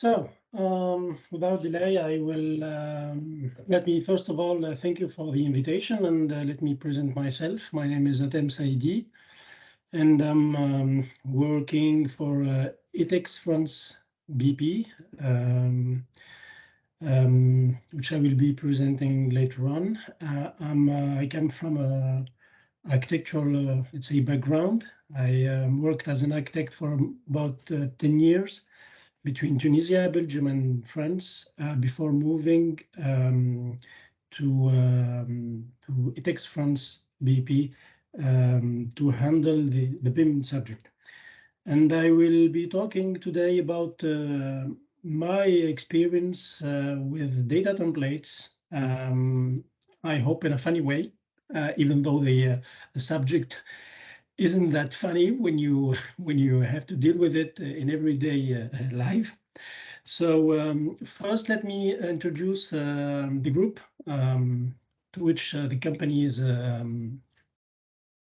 So, without delay, I will let me first of all thank you for the invitation, and let me present myself. My name is Hatem Saidi, and I'm working for Etex France BP, which I will be presenting later on. I come from a architectural, let's say, background. I worked as an architect for about 10 years. Between Tunisia, Belgium, and France before moving to Etex France BP to handle the BIM subject. And I will be talking today about my experience with data templates, I hope in a funny way, even though the subject isn't that funny when you have to deal with it in everyday life. So first, let me introduce the group to which the company is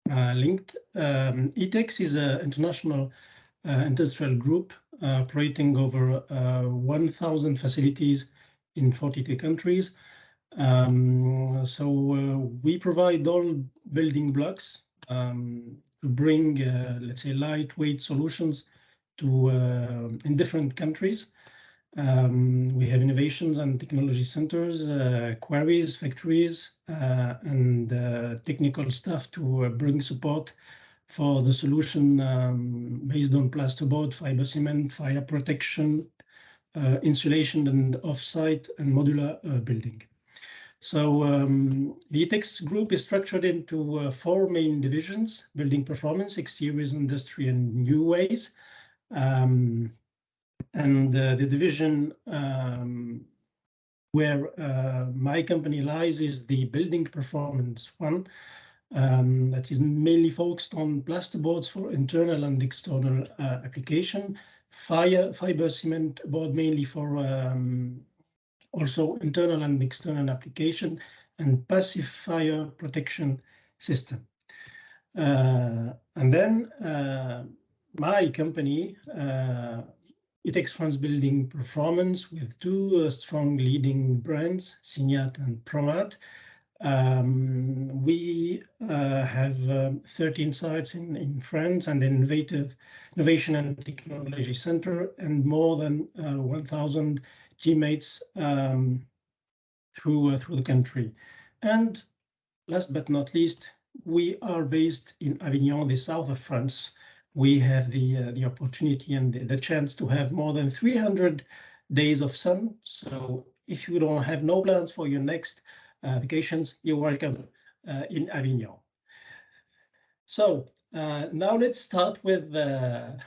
linked. Etex is an international industrial group operating over 1,000 facilities in 42 countries. So we provide all building blocks to bring, let's say, lightweight solutions to in different countries. We have innovations and technology centers, quarries, factories, and technical staff to bring support for the solution based on plasterboard, fiber cement, fire protection, insulation, and offsite and modular building. So the Etex group is structured into 4 main divisions: building performance, exteriors, industry, and new ways. And the division where my company lies is the building performance one, that is mainly focused on plasterboards for internal and external application, fiber cement board mainly for also internal and external application, and passive fire protection system. And then my company, Etex France Building Performance, with 2 strong leading brands, Signat and Promat. We have 13 sites in France and Innovation and Technology Center, and more than 1,000 teammates through the country. And last but not least, we are based in Avignon, the south of France. We have the opportunity and the chance to have more than 300 days of sun. So if you don't have no plans for your next vacations, you're welcome in Avignon. So now let's start with our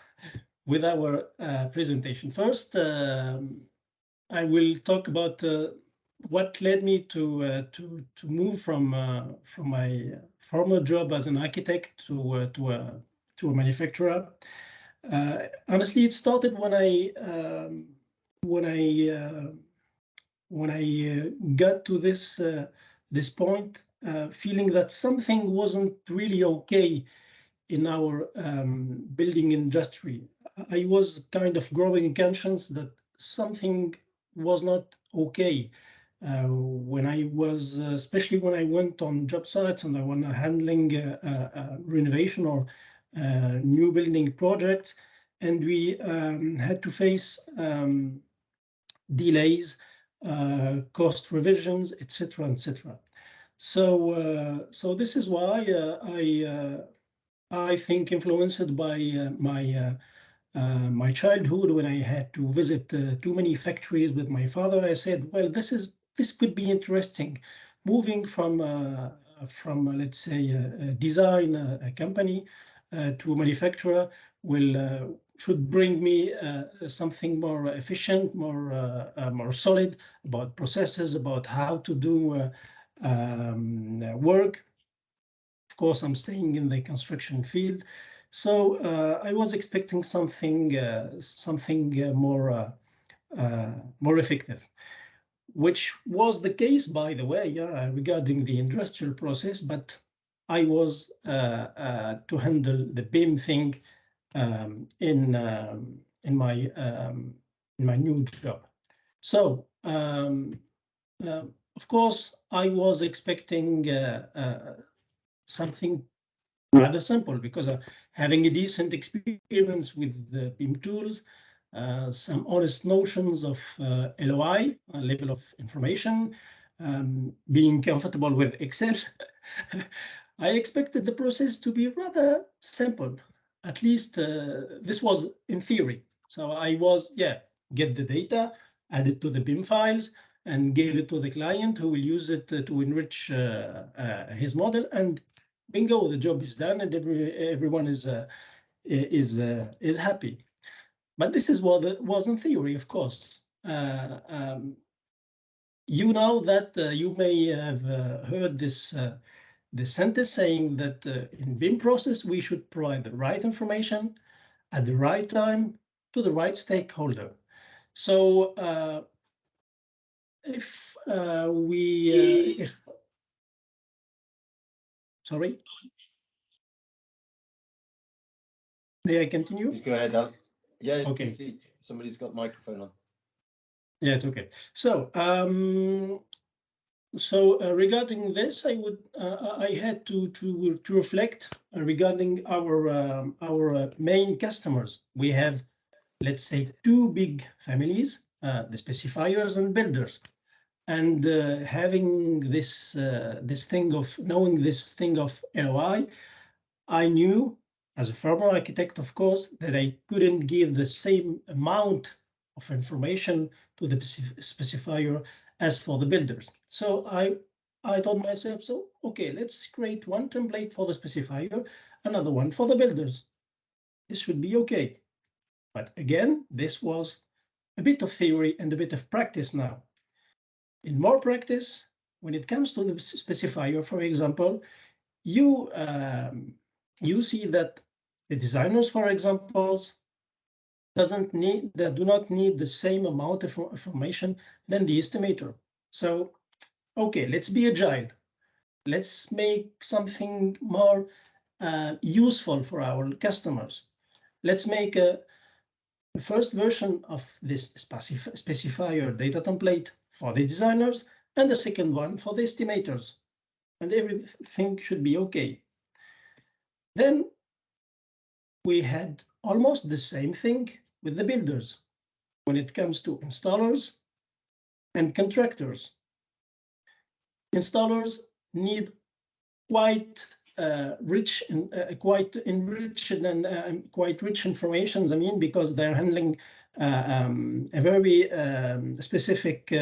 presentation. First, I will talk about what led me to move from my former job as an architect to a manufacturer. Honestly, it started when I got to this point, feeling that something wasn't really okay in our building industry. I was kind of growing conscious that something was not okay. When I was, especially when I went on job sites and I was handling renovation or new building projects, and we had to face delays, cost revisions, etc., etc. So this is why I think, influenced by my childhood, when I had to visit too many factories with my father, I said, well, this could be interesting. Moving from let's say a design company to a manufacturer should bring me something more efficient, more solid about processes, about how to do work. Of course, I'm staying in the construction field, so I was expecting something more effective, which was the case, by the way, regarding the industrial process. But I was to handle the BIM thing in my my new job. So of course, I was expecting something rather simple, because having a decent experience with the BIM tools, some honest notions of LOI, level of information, being comfortable with Excel, I expected the process to be rather simple. At least this was in theory. So I was, get the data, add it to the BIM files, and give it to the client, who will use it to enrich his model, and bingo, the job is done, and everyone is happy. But this is what it was in theory, of course. You know that you may have heard this sentence saying that in BIM process we should provide the right information at the right time to the right stakeholder. So sorry. May I continue? Please go ahead, Al. Yeah, okay. Please. Somebody's got microphone on. Yeah, it's okay. So regarding this, I had to reflect regarding our main customers. We have, let's say, two big families, the specifiers and builders, and having this thing of knowing this thing of LOI, I knew, as a former architect, of course, that I couldn't give the same amount of information to the specifier as for the builders. So I told myself, so okay, let's create one template for the specifier, another one for the builders. This should be okay. But again, this was a bit of theory and a bit of practice now. In more practice, when it comes to the specifier, for example, you see that the designers, for example, do not need the same amount of information than the estimator. So, okay, let's be agile. Let's make something more useful for our customers. Let's make the first version of this specifier data template for the designers, and the second one for the estimators, and everything should be okay. Then we had almost the same thing with the builders when it comes to installers and contractors. Installers need quite rich and quite rich information. I mean, because they're handling a very specific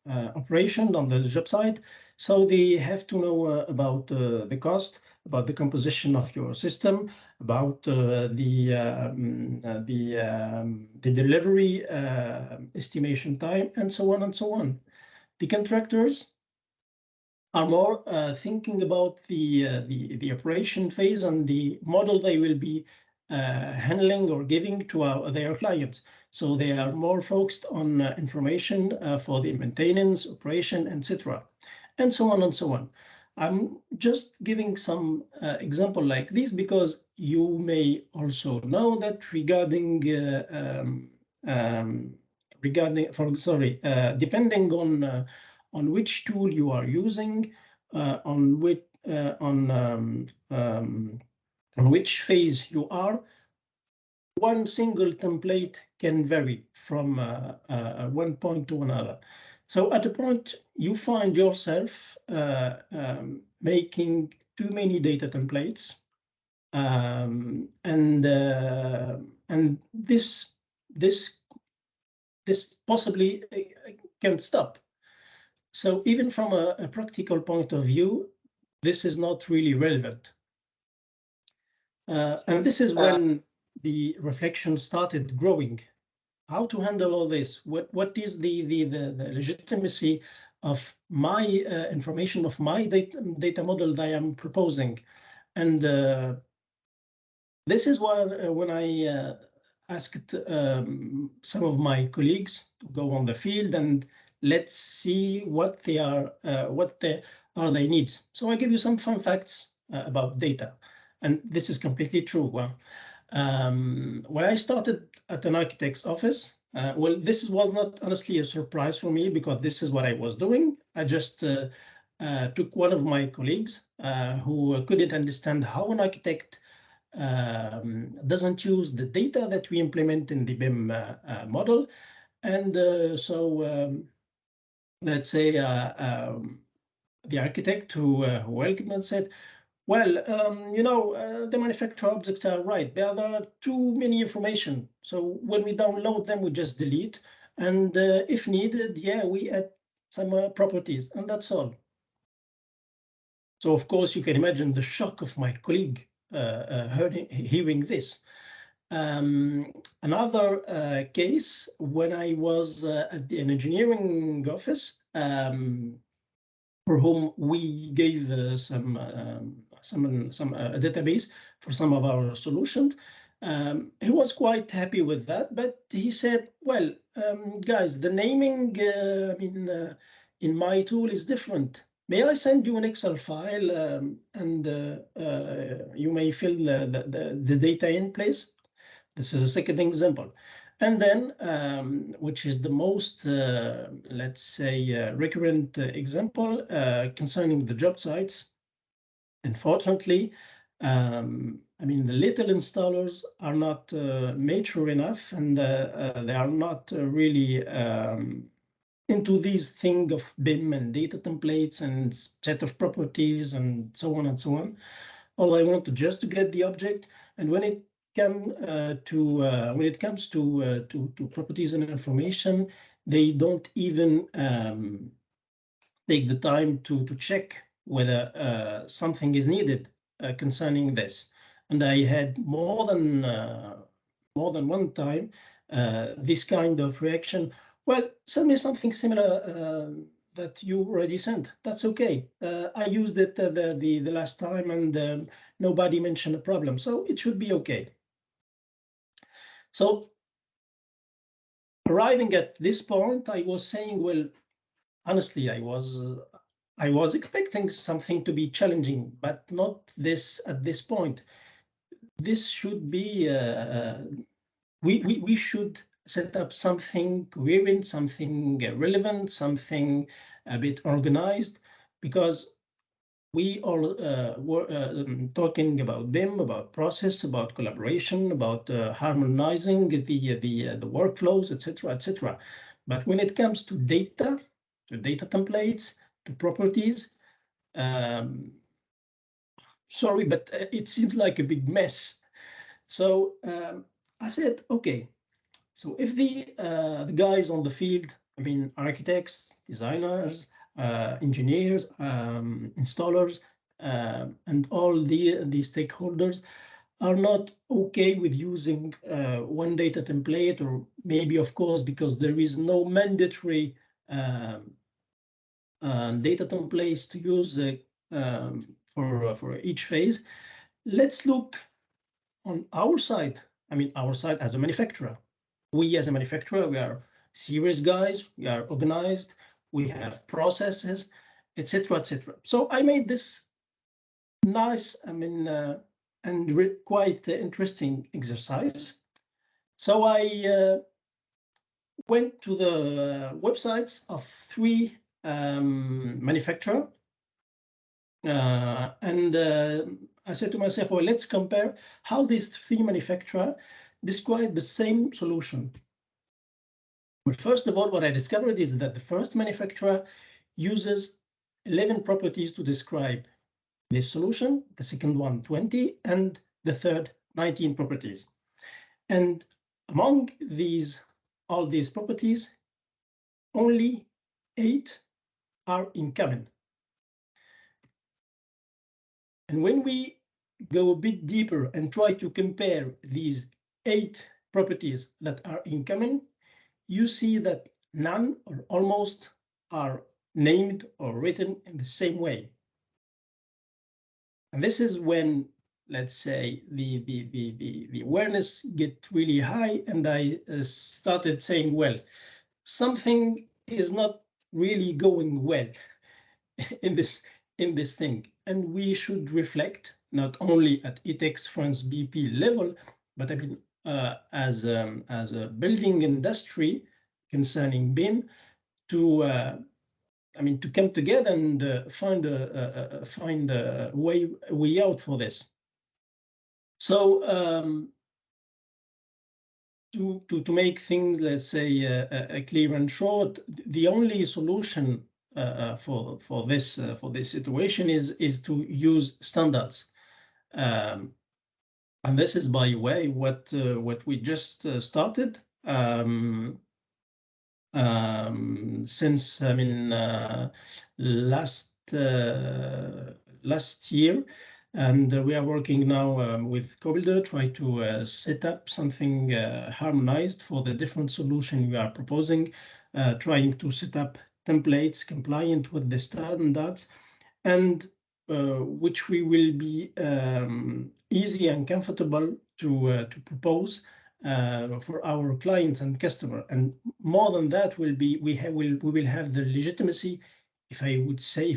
operation on the job site, so they have to know about the cost, about the composition of your system, about the delivery estimation time, and so on and so on. The contractors are more thinking about the operation phase and the model they will be handling or giving to their clients. So they are more focused on information for the maintenance, operation, etc., and so on and so on. I'm just giving some example like this because you may also know that regarding depending on which tool you are using, on which phase you are, one single template can vary from one point to another. So at a point, you find yourself making too many data templates, and this possibly can stop. So even from a practical point of view, this is not really relevant. And this is when the reflection started growing. How to handle all this? What is the legitimacy of my information, of my data model that I am proposing? And this is why when I asked some of my colleagues to go on the field and let's see what are their needs. So I give you some fun facts about data, and this is completely true. Well, When I started at an architect's office, well, this was not honestly a surprise for me because this is what I was doing. I just took one of my colleagues who couldn't understand how an architect doesn't use the data that we implement in the BIM model. And let's say the architect who welcomed and said, well, the manufacturer objects are right. There are too many information. So when we download them, we just delete. And if needed, yeah, we add some properties, and that's all. So of course, you can imagine the shock of my colleague hearing this. Another case, when I was at an engineering office, for whom we gave some database for some of our solutions. He was quite happy with that, but he said, well, guys, the naming in my tool is different. May I send you an Excel file and you may fill the data in place? This is a second example. And then, which is the most, let's say, recurrent example concerning the job sites. Unfortunately, the little installers are not mature enough, and they are not really into these thing of BIM and data templates and set of properties and so on and so on. All I want just to get the object, and when it comes to properties and information, they don't even take the time to check whether something is needed concerning this. And I had more than one time this kind of reaction. Well, send me something similar that you already sent. That's okay. I used it the last time, and nobody mentioned a problem, so it should be okay. So arriving at this point, I was saying, well, honestly, I was expecting something to be challenging, but not this at this point. This should be we should set up something coherent, something relevant, something a bit organized, because we all were talking about BIM, about process, about collaboration, about harmonizing the workflows, etc., etc. But when it comes to data templates, to properties, sorry, but it seems like a big mess. So I said, okay. So if the guys on the field, architects, designers, engineers, installers, and all the stakeholders are not okay with using one data template, or maybe, of course, because there is no mandatory data templates to use for each phase, let's look on our side. Our side as a manufacturer. We as a manufacturer, we are serious guys, we are organized, we have processes, etc., etc. So I made this nice, and quite interesting exercise. So I went to the websites of 3 manufacturers, and I said to myself, well, let's compare how these 3 manufacturers describe the same solution. Well, first of all, what I discovered is that the first manufacturer uses 11 properties to describe this solution, the second one 20, and the third 19 properties. And among all these properties, only 8 are in common. And when we go a bit deeper and try to compare these 8 properties that are in common, you see that none or almost are named or written in the same way. And this is when, let's say, the awareness get really high, and I started saying, well, something is not really going well in this thing, and we should reflect not only at Etex France BP level, but I mean, as a building industry concerning BIM, to to come together and find a way out for this. So to make things, let's say, clear and short, the only solution for this situation is to use standards. And this is, by the way, what we just started since last year, and we are working now with co-builder, try to set up something harmonized for the different solution we are proposing, trying to set up templates compliant with the standards, and which we will be easy and comfortable to propose for our clients and customer. And more than that, we will have the legitimacy, if I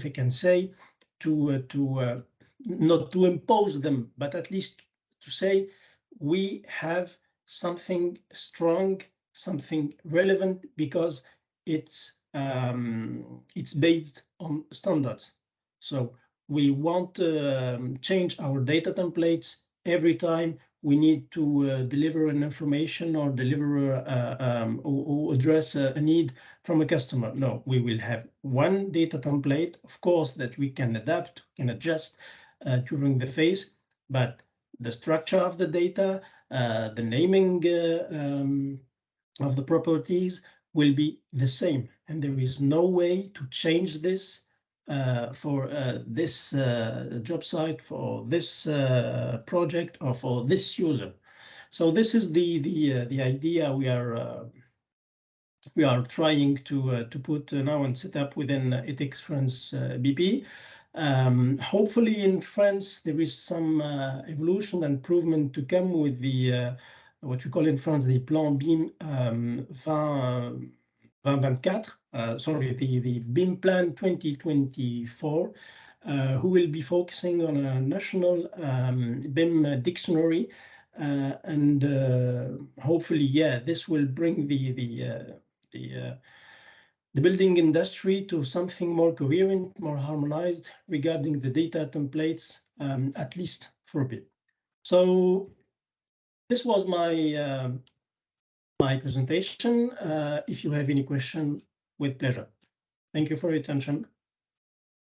can say, to not to impose them, but at least to say we have something strong, something relevant, because it's based on standards. So we won't change our data templates every time we need to deliver an information or deliver or address a need from a customer. No, we will have one data template, of course, that we can adapt, can adjust during the phase, but the structure of the data, the naming of the properties will be the same, and there is no way to change this for this job site, for this project, or for this user. So this is the idea we are trying to put now and set up within Etex France BP. Hopefully in France there is some evolution and improvement to come with the what we call in France the Plan BIM 2024. Sorry, the BIM Plan 2024, who will be focusing on a national BIM dictionary, and hopefully, yeah, this will bring the building industry to something more coherent, more harmonized regarding the data templates, at least for a bit. So this was my my presentation. If you have any question, with pleasure. Thank you for your attention.